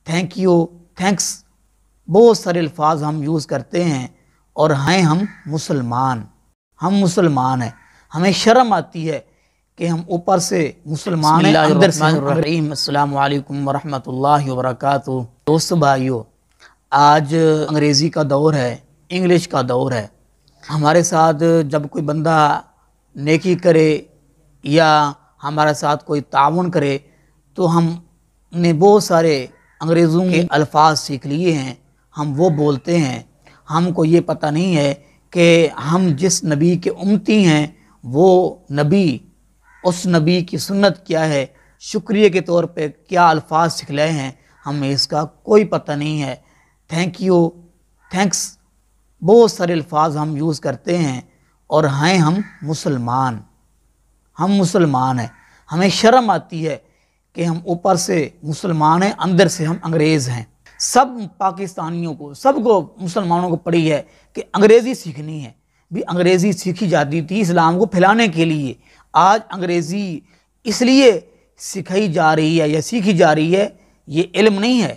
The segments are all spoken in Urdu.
تھینک یو، تھینکس، بہت سارے الفاظ ہم یوز کرتے ہیں اور ہیں ہم مسلمان ہیں، ہمیں شرم آتی ہے کہ ہم اوپر سے مسلمان ہیں، اندر سے الرحیم۔ السلام علیکم ورحمۃ اللہ وبرکاتہ۔ دوستو بھائیو، آج انگریزی کا دور ہے، انگلش کا دور ہے۔ ہمارے ساتھ جب کوئی بندہ نیکی کرے یا ہمارے ساتھ کوئی تعاون کرے تو ہم نے بہت سارے انگریزوں کے الفاظ سیکھ لیے ہیں، ہم وہ بولتے ہیں۔ ہم کو یہ پتہ نہیں ہے کہ ہم جس نبی کے امتی ہیں وہ نبی، اس نبی کی سنت کیا ہے، شکریہ کے طور پہ کیا الفاظ سکھلائے ہیں، ہمیں اس کا کوئی پتہ نہیں ہے۔ تھینک یو، تھینکس، بہت سارے الفاظ ہم یوز کرتے ہیں اور ہیں ہم مسلمان ہیں، ہمیں شرم آتی ہے کہ ہم اوپر سے مسلمان ہیں، اندر سے ہم انگریز ہیں۔ سب پاکستانیوں کو، سب کو، مسلمانوں کو پڑی ہے کہ انگریزی سیکھنی ہے۔ بھی انگریزی سیکھی جاتی تھی اسلام کو پھیلانے کے لیے، آج انگریزی اس لیے سکھائی جا رہی ہے یا سیکھی جا رہی ہے، یہ علم نہیں ہے،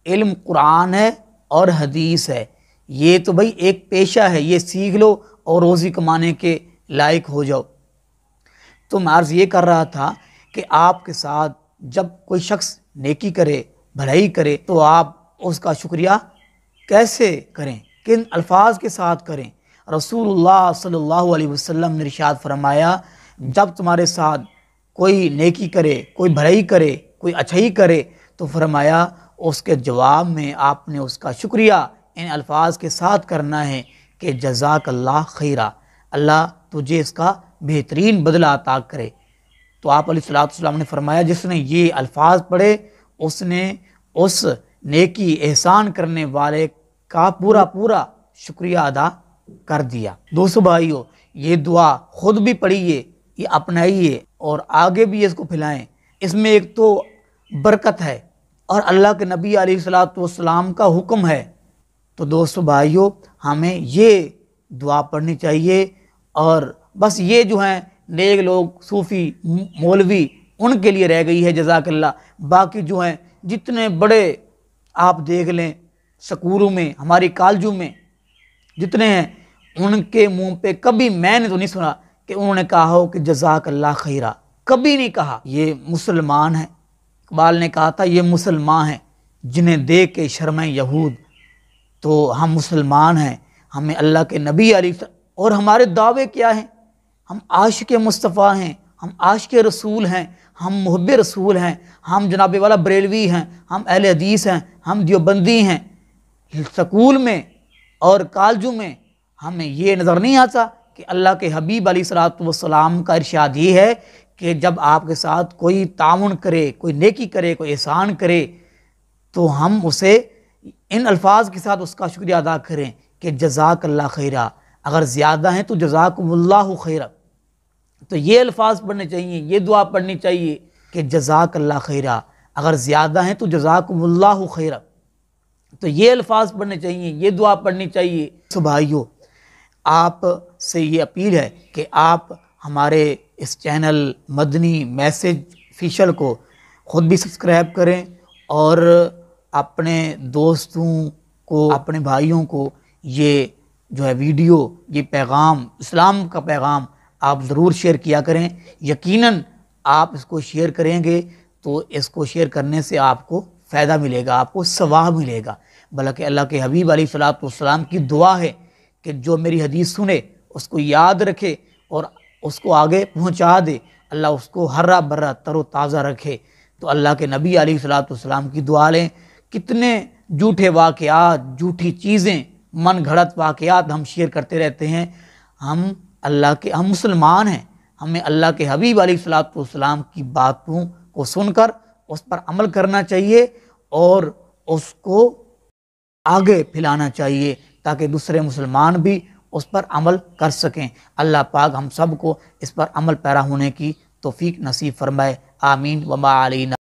علم قرآن ہے اور حدیث ہے۔ یہ تو بھائی ایک پیشہ ہے، یہ سیکھ لو اور روزی کمانے کے لائق ہو جاؤ۔ تو میں عرض یہ کر رہا تھا کہ آپ کے ساتھ جب کوئی شخص نیکی کرے، بھلائی کرے، تو آپ اس کا شکریہ کیسے کریں، کن الفاظ کے ساتھ کریں۔ رسول اللہ صلی اللہ علیہ وسلم نے ارشاد فرمایا، جب تمہارے ساتھ کوئی نیکی کرے، کوئی بھلائی کرے، کوئی اچھائی کرے، تو فرمایا اس کے جواب میں آپ نے اس کا شکریہ ان الفاظ کے ساتھ کرنا ہے کہ جزاک اللہ خیرہ، اللہ تجھے اس کا بہترین بدلہ عطا کرے۔ تو آپ علیہ الصلوۃ والسلام نے فرمایا جس نے یہ الفاظ پڑھے اس نے اس نیکی احسان کرنے والے کا پورا شکریہ ادا کر دیا۔ دوستو بھائیو، یہ دعا خود بھی پڑھیے، یہ اپنائیے اور آگے بھی اس کو پھیلائیں۔ اس میں ایک تو برکت ہے اور اللہ کے نبی علیہ الصلوۃ والسلام کا حکم ہے۔ تو دوستو بھائیو، ہمیں یہ دعا پڑھنی چاہیے، اور بس یہ جو ہیں نیک لوگ، صوفی، مولوی، ان کے لیے رہ گئی ہے جزاک اللہ۔ باقی جو ہیں جتنے بڑے آپ دیکھ لیں سکولوں میں، ہماری کالجوں میں جتنے ہیں، ان کے منہ پہ کبھی میں نے تو نہیں سنا کہ انہوں نے کہا ہو کہ جزاک اللہ خیرہ، کبھی نہیں کہا۔ یہ مسلمان ہیں، اقبال نے کہا تھا یہ مسلمان ہیں جنہیں دیکھ کے شرمیں یہود۔ تو ہم مسلمان ہیں، ہمیں اللہ کے نبی علیہ، اور ہمارے دعوے کیا ہیں؟ ہم عاشق مصطفیٰ ہیں، ہم عاشق رسول ہیں، ہم محب رسول ہیں، ہم جناب والا بریلوی ہیں، ہم اہل حدیث ہیں، ہم دیوبندی ہیں۔ سکول میں اور کالجوں میں ہمیں یہ نظر نہیں آتا کہ اللہ کے حبیب علیہ الصلوۃ والسلام کا ارشاد یہ ہے کہ جب آپ کے ساتھ کوئی تعاون کرے، کوئی نیکی کرے، کوئی احسان کرے، تو ہم اسے ان الفاظ کے ساتھ اس کا شکریہ ادا کریں کہ جزاک اللہ خیرہ، اگر زیادہ ہیں تو جزاکم اللہ خیرہ۔ تو یہ الفاظ پڑھنے چاہیے، یہ دعا پڑھنی چاہیے کہ جزاک اللہ خیرہ، اگر زیادہ ہیں تو جزاکم اللہ خیرہ۔ تو یہ الفاظ پڑھنے چاہیے، یہ دعا پڑھنی چاہیے۔ تو بھائیو، آپ سے یہ اپیل ہے کہ آپ ہمارے اس چینل مدنی میسج آفیشل کو خود بھی سبسکرائب کریں اور اپنے دوستوں کو، اپنے بھائیوں کو یہ جو ہے ویڈیو، یہ پیغام، اسلام کا پیغام آپ ضرور شیئر کیا کریں۔ یقیناً آپ اس کو شیئر کریں گے تو اس کو شیئر کرنے سے آپ کو فائدہ ملے گا، آپ کو ثواب ملے گا۔ بلکہ اللہ کے حبیب علیہ الصلوۃ والسلام کی دعا ہے کہ جو میری حدیث سنے اس کو یاد رکھے اور اس کو آگے پہنچا دے، اللہ اس کو ہرا بھرا تر و تازہ رکھے۔ تو اللہ کے نبی علیہ الصلوۃ والسلام کی دعا لیں۔ کتنے جھوٹے واقعات، جھوٹی چیزیں، من گھڑت واقعات ہم شیئر کرتے رہتے ہیں۔ ہم مسلمان ہیں، ہمیں اللہ کے حبیب علیہ الصلوۃ والسلام کی باتوں کو سن کر اس پر عمل کرنا چاہیے اور اس کو آگے پھیلانا چاہیے تاکہ دوسرے مسلمان بھی اس پر عمل کر سکیں۔ اللہ پاک ہم سب کو اس پر عمل پیرا ہونے کی توفیق نصیب فرمائے، آمین۔ وما علینا۔